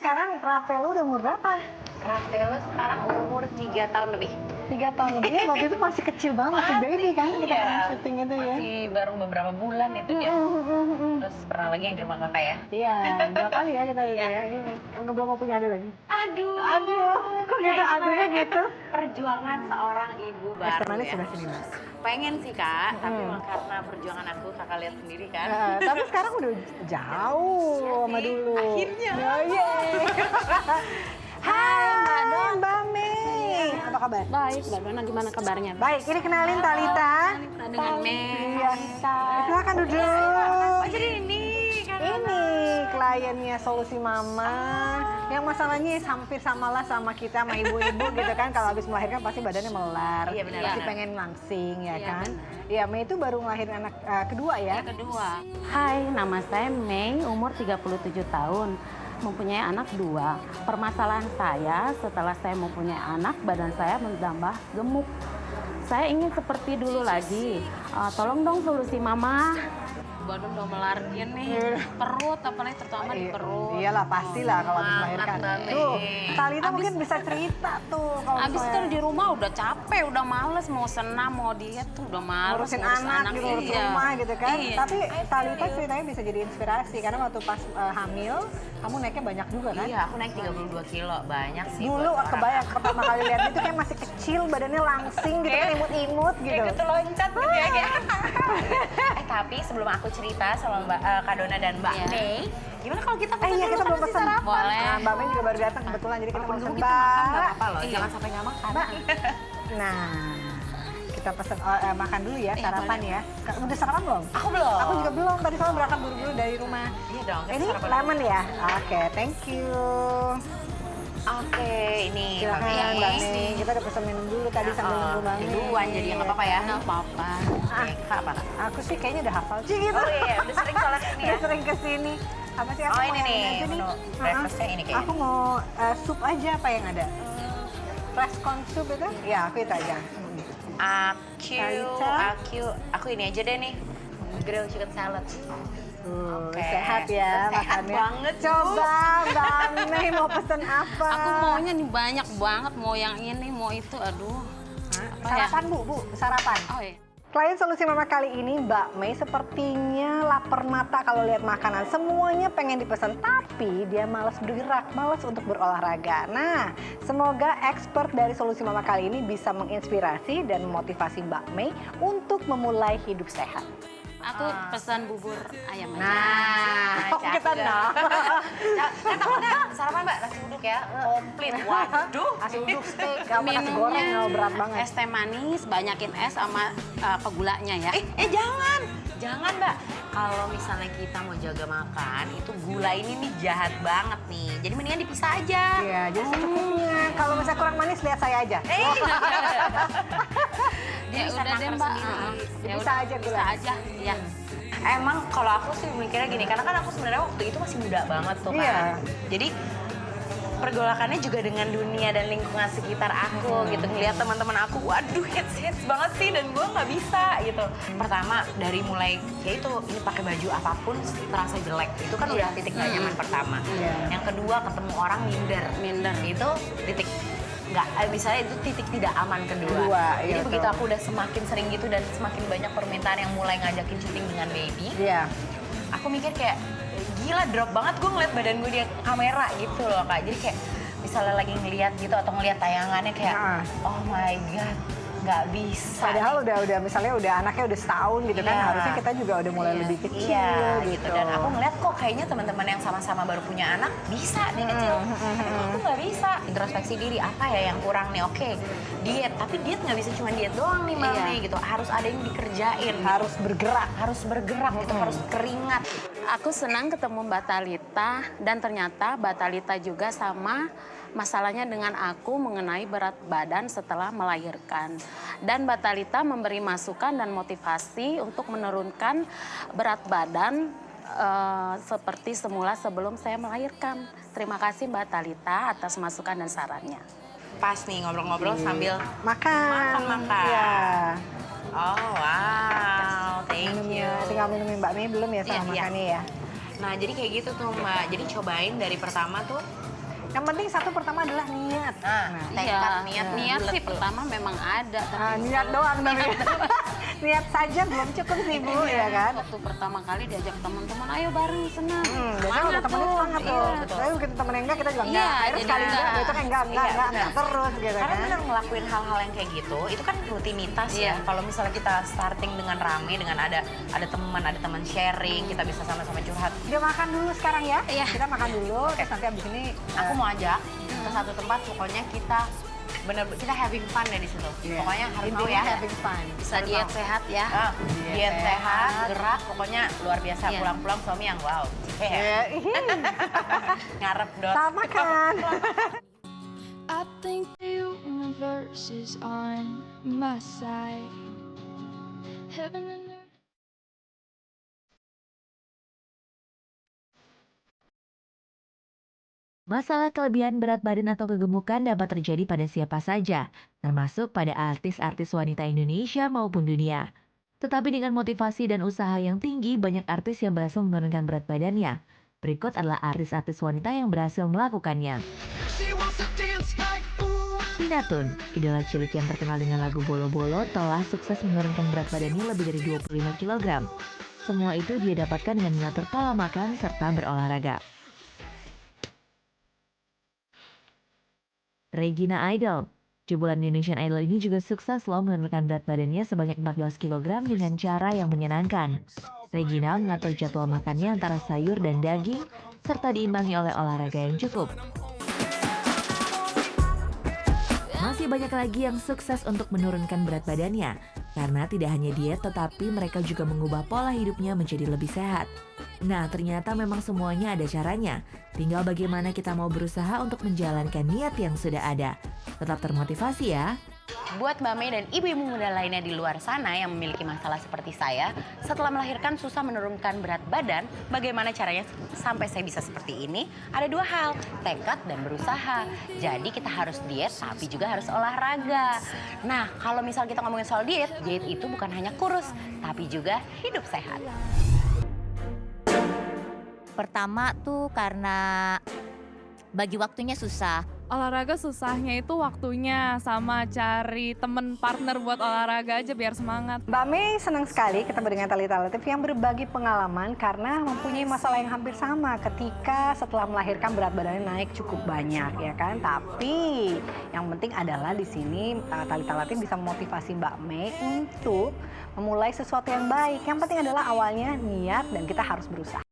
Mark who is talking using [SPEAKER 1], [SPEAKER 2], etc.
[SPEAKER 1] sekarang Rafael udah umur berapa?
[SPEAKER 2] Rafael sekarang umur 3 tahun lebih.
[SPEAKER 1] 3 tahun lebih. Waktu itu masih kecil banget, masih baby kan kita
[SPEAKER 2] Iya,
[SPEAKER 1] syuting itu ya.
[SPEAKER 2] masih baru beberapa bulan itu dia. Terus pernah lagi yang di rumah kakak ya?
[SPEAKER 1] Iya, 2 kali ya kita ya. Ini belum mau punya adik lagi.
[SPEAKER 2] Aduh,
[SPEAKER 1] Kok gitu adiknya gitu?
[SPEAKER 2] perjuangan seorang ibu baru
[SPEAKER 1] Manis
[SPEAKER 2] ya.
[SPEAKER 1] sudah sini mas.
[SPEAKER 2] Pengen sih kak, tapi memang karena perjuangan aku kakak lihat sendiri kan.
[SPEAKER 1] Tapi sekarang udah jauh sama dulu.
[SPEAKER 2] Akhirnya.
[SPEAKER 1] Hai Mbak Mei. Apa kabar?
[SPEAKER 3] Baik, Mbak Dona gimana kabarnya?
[SPEAKER 1] Baik, ini kenalin Talita.
[SPEAKER 3] Dengan Mei.
[SPEAKER 1] Iya. Silakan duduk.
[SPEAKER 2] Oh jadi ini kan?
[SPEAKER 1] Ini kliennya Solusi Mama. Yang masalahnya hampir samalah sama kita, sama ibu-ibu gitu kan. Kalau habis melahirkan pasti badannya melar.
[SPEAKER 2] Iya, benar,
[SPEAKER 1] Pasti
[SPEAKER 2] benar.
[SPEAKER 1] pengen langsing ya
[SPEAKER 3] Iya,
[SPEAKER 1] kan. Iya, Mei itu baru ngelahirin anak kedua ya.
[SPEAKER 3] Yang kedua. Hai, nama saya Mei, umur 37 tahun. Mempunyai anak 2. Permasalahan saya setelah saya mempunyai anak, badan saya menambah gemuk. Saya ingin seperti dulu lagi. Tolong dong Solusi Mama. Badan udah melar gini, perut apalagi terutama di perut.
[SPEAKER 1] Iyalah pastilah kalau habis melahirkan.
[SPEAKER 2] Mbak Mei.
[SPEAKER 1] Tuh, Talita mungkin bisa cerita tuh kalau
[SPEAKER 3] Abis itu
[SPEAKER 1] misalnya
[SPEAKER 3] di rumah udah capek, udah males mau senam, mau diet tuh udah males.
[SPEAKER 1] ngurusin
[SPEAKER 3] ngurus
[SPEAKER 1] anak gitu, ngurus
[SPEAKER 3] iya.
[SPEAKER 1] rumah gitu kan.
[SPEAKER 3] Iya.
[SPEAKER 1] Tapi Talita ceritanya bisa jadi inspirasi karena waktu pas hamil kamu naiknya banyak juga kan?
[SPEAKER 2] Iya, aku naik 32 kilo, banyak sih.
[SPEAKER 1] Dulu
[SPEAKER 2] buat orang.
[SPEAKER 1] kebayang pertama kali lihat itu kayak masih kecil, badannya langsing gitu kan, imut-imut gitu.
[SPEAKER 2] Kayak gitu loncat gitu ya kayak. Tapi sebelum aku cerita sama Mbak Kak Dona dan Mbak
[SPEAKER 3] Iya.
[SPEAKER 2] Mei, gimana kalau kita pesan
[SPEAKER 1] Iya,
[SPEAKER 2] dulu
[SPEAKER 1] kita belum
[SPEAKER 2] kasih
[SPEAKER 1] pesan.
[SPEAKER 2] sarapan?
[SPEAKER 3] Boleh.
[SPEAKER 1] Nah, Mbak Mei juga baru datang kebetulan, jadi kita mau
[SPEAKER 2] Walaupun
[SPEAKER 1] pesan
[SPEAKER 2] gitu makan nggak
[SPEAKER 1] Mbak.
[SPEAKER 2] apa-apa loh,
[SPEAKER 3] Iya.
[SPEAKER 2] jangan sampai nggak makan.
[SPEAKER 1] Nah, kita pesan makan dulu ya, sarapan ya. Udah sarapan belum?
[SPEAKER 2] Aku belum.
[SPEAKER 1] Aku juga belum, tadi soalnya berangkat buru-buru dari rumah.
[SPEAKER 2] Iya dong, kita
[SPEAKER 1] Ini
[SPEAKER 2] sarapan
[SPEAKER 1] lemon ya? Oke, thank you.
[SPEAKER 2] Oke, ini
[SPEAKER 1] Silakan
[SPEAKER 2] Mbak
[SPEAKER 1] Mbak
[SPEAKER 2] Mei.
[SPEAKER 1] Mei, kita udah pesan minum dulu tadi sambil nunggu Mbak Mei.
[SPEAKER 2] Duluan jadi nggak apa-apa ya.
[SPEAKER 3] Nggak apa-apa.
[SPEAKER 2] Oke, Kak apa Kak?
[SPEAKER 1] Aku sih kayaknya udah hafal sih gitu.
[SPEAKER 2] Oh iya, udah sering soalnya kesini ya.
[SPEAKER 1] Udah sering kesini. Apa sih aku
[SPEAKER 2] Oh,
[SPEAKER 1] mau
[SPEAKER 2] ini
[SPEAKER 1] yang
[SPEAKER 2] nih,
[SPEAKER 1] aja
[SPEAKER 2] menu
[SPEAKER 1] Uh-uh.
[SPEAKER 2] breakfastnya ini kayaknya.
[SPEAKER 1] Aku mau sup aja apa yang ada? Fresh corn soup itu? Ya, aku itu aja. Talita.
[SPEAKER 2] Aku ini aja deh nih. Grilled chicken salad. Oke.
[SPEAKER 1] Sehat ya
[SPEAKER 2] Sehat
[SPEAKER 1] makannya.
[SPEAKER 2] banget, Bu.
[SPEAKER 1] Coba Mbak Mei mau pesen apa?
[SPEAKER 3] Aku maunya nih banyak banget, mau yang ini, mau itu, aduh. Apa ya?
[SPEAKER 1] Sarapan Bu, sarapan.
[SPEAKER 3] Oh iya.
[SPEAKER 1] Klien Solusi Mama kali ini Mbak Mei sepertinya lapar mata kalau lihat makanan. Semuanya pengen dipesan, tapi dia malas bergerak, malas untuk berolahraga. Nah, semoga expert dari Solusi Mama kali ini bisa menginspirasi dan memotivasi Mbak Mei untuk memulai hidup sehat.
[SPEAKER 3] Aku pesan bubur ayam aja.
[SPEAKER 2] Nah,
[SPEAKER 1] Kok kita nah?
[SPEAKER 2] takutnya sarapan Mbak, nasi uduk ya, komplit. Waduh.
[SPEAKER 1] Nasi uduk steak, gak apa nasi goreng, nggak berat banget.
[SPEAKER 3] es teh manis, banyakin es sama gulanya ya.
[SPEAKER 2] Jangan Mbak. Kalau misalnya kita mau jaga makan, itu gula ini nih jahat banget nih. Jadi mendingan dipisah aja.
[SPEAKER 1] Iya, jadi secukupnya. Kalau misalnya kurang manis, lihat saya aja.
[SPEAKER 3] Ya
[SPEAKER 2] bisa
[SPEAKER 3] udah deh
[SPEAKER 2] nangkep
[SPEAKER 3] Mbak.
[SPEAKER 2] sendiri.
[SPEAKER 3] Ya
[SPEAKER 1] Bisa
[SPEAKER 3] udah,
[SPEAKER 1] aja
[SPEAKER 3] bisa
[SPEAKER 1] gulanya.
[SPEAKER 3] aja. Ya.
[SPEAKER 2] Emang kalau aku sih mikirnya gini, karena kan aku sebenarnya waktu itu masih muda banget tuh kan.
[SPEAKER 1] Iya.
[SPEAKER 2] Jadi pergolakannya juga dengan dunia dan lingkungan sekitar aku gitu. Ngeliat teman-teman aku, waduh hits banget sih dan gue nggak bisa gitu. Pertama dari mulai ya itu ini pakai baju apapun terasa jelek. Itu kan udah titik nggak nyaman pertama.
[SPEAKER 1] Iya.
[SPEAKER 2] Yang kedua ketemu orang minder. Itu titik nggak misalnya itu titik tidak aman kedua.
[SPEAKER 1] Iya,
[SPEAKER 2] Jadi begitu
[SPEAKER 1] betul.
[SPEAKER 2] aku udah semakin sering gitu dan semakin banyak permintaan yang mulai ngajakin syuting dengan baby,
[SPEAKER 1] Iya.
[SPEAKER 2] aku mikir kayak gila drop banget gue ngeliat badan gue di kamera gitu loh Kak. Jadi kayak misalnya lagi ngeliat gitu atau ngeliat tayangannya kayak oh my god nggak bisa.
[SPEAKER 1] Padahal udah misalnya udah anaknya udah setahun gitu kan,
[SPEAKER 2] Iya.
[SPEAKER 1] harusnya kita juga udah mulai lebih kecil
[SPEAKER 2] Iya,
[SPEAKER 1] gitu.
[SPEAKER 2] Dan aku ngeliat kok kayaknya teman-teman yang sama-sama baru punya anak bisa nih kecil. Tapi kok aku nggak bisa. Introspeksi diri apa ya yang kurang nih? Oke, diet. Tapi diet nggak bisa cuma diet doang nih Mbak
[SPEAKER 3] Iya.
[SPEAKER 2] Mei gitu. Harus ada yang dikerjain.
[SPEAKER 1] Harus bergerak.
[SPEAKER 2] Harus bergerak gitu, harus keringat.
[SPEAKER 3] Aku senang ketemu Mbak Talita dan ternyata Mbak Talita juga sama masalahnya dengan aku mengenai berat badan setelah melahirkan. Dan Mbak Talita memberi masukan dan motivasi untuk menurunkan berat badan seperti semula sebelum saya melahirkan. Terima kasih Mbak Talita atas masukan dan sarannya.
[SPEAKER 2] Pas nih ngobrol-ngobrol sambil
[SPEAKER 1] Makan.
[SPEAKER 2] Makan.
[SPEAKER 1] Iya.
[SPEAKER 2] oh wow, thank you.
[SPEAKER 1] Minumnya, tinggal minumin Mbak Mei belum ya sama
[SPEAKER 2] Iya, iya.
[SPEAKER 1] makannya ya?
[SPEAKER 2] Nah jadi kayak gitu tuh Mbak. Jadi cobain dari pertama tuh
[SPEAKER 1] Yang penting satu pertama adalah niat.
[SPEAKER 2] Tekad,
[SPEAKER 3] Iya, niat sih pertama memang ada. Tapi
[SPEAKER 1] Niat doang tapi niat saja belum cukup sih Bu, ya kan?
[SPEAKER 3] waktu pertama kali diajak teman-teman, ayo bareng senang.
[SPEAKER 1] Biasanya udah temennya semangat tuh. Tapi kita temen yang enggak, kita juga enggak.
[SPEAKER 3] Iya,
[SPEAKER 1] Akhirnya
[SPEAKER 3] jadi
[SPEAKER 1] sekali enggak,
[SPEAKER 3] enggak.
[SPEAKER 1] besok enggak,
[SPEAKER 2] Iya,
[SPEAKER 1] terus gitu
[SPEAKER 2] Karena
[SPEAKER 1] kan.
[SPEAKER 2] bener ngelakuin hal-hal yang kayak gitu, itu kan rutinitas ya.
[SPEAKER 3] Iya.
[SPEAKER 2] Kalau misalnya kita starting dengan rame, dengan ada teman sharing, kita bisa sama-sama curhat.
[SPEAKER 1] Dia makan dulu sekarang ya.
[SPEAKER 3] Iya.
[SPEAKER 1] Kita makan dulu, terus nanti abis ini
[SPEAKER 2] Aku mau ajak ke satu tempat, pokoknya kita kita having fun ya di situ.
[SPEAKER 1] Iya.
[SPEAKER 2] Pokoknya harus mau
[SPEAKER 1] intinya
[SPEAKER 2] ya.
[SPEAKER 1] having fun.
[SPEAKER 3] bisa diet sehat ya.
[SPEAKER 2] Diet sehat, gerak, pokoknya luar biasa.
[SPEAKER 3] Iya.
[SPEAKER 2] Pulang-pulang suami yang wow. Ngarep dot.
[SPEAKER 1] Sama kan.
[SPEAKER 4] I think the universe is on my side. Heaven and earth.
[SPEAKER 5] Masalah kelebihan berat badan atau kegemukan dapat terjadi pada siapa saja, termasuk pada artis-artis wanita Indonesia maupun dunia. Tetapi dengan motivasi dan usaha yang tinggi, banyak artis yang berhasil menurunkan berat badannya. Berikut adalah artis-artis wanita yang berhasil melakukannya. Tina Tun, idola cilik yang terkenal dengan lagu Bolo-Bolo, telah sukses menurunkan berat badannya lebih dari 25 kg. Semua itu dia dapatkan dengan mengatur pola makan serta berolahraga. Regina Idol, jebolan Indonesian Idol ini juga sukses loh menurunkan berat badannya sebanyak 14 kg dengan cara yang menyenangkan. Regina mengatur jadwal makannya antara sayur dan daging, serta diimbangi oleh olahraga yang cukup. Masih banyak lagi yang sukses untuk menurunkan berat badannya, karena tidak hanya diet tetapi mereka juga mengubah pola hidupnya menjadi lebih sehat. Nah, ternyata memang semuanya ada caranya. Tinggal bagaimana kita mau berusaha untuk menjalankan niat yang sudah ada. Tetap termotivasi ya.
[SPEAKER 2] Buat Mbak Mei dan ibu-ibu muda lainnya di luar sana yang memiliki masalah seperti saya, setelah melahirkan susah menurunkan berat badan, bagaimana caranya sampai saya bisa seperti ini? Ada dua hal, tekad dan berusaha. Jadi kita harus diet tapi juga harus olahraga. Nah, kalau misal kita ngomongin soal diet itu bukan hanya kurus, tapi juga hidup sehat.
[SPEAKER 6] Pertama tuh karena bagi waktunya susah.
[SPEAKER 7] Olahraga susahnya itu waktunya, sama cari temen partner buat olahraga aja biar semangat.
[SPEAKER 1] Mbak Mei senang sekali ketemu dengan Talitha Latif yang berbagi pengalaman karena mempunyai masalah yang hampir sama ketika setelah melahirkan berat badannya naik cukup banyak ya kan. Tapi yang penting adalah di sini Talitha Latif bisa memotivasi Mbak Mei untuk memulai sesuatu yang baik. Yang penting adalah awalnya niat dan kita harus berusaha.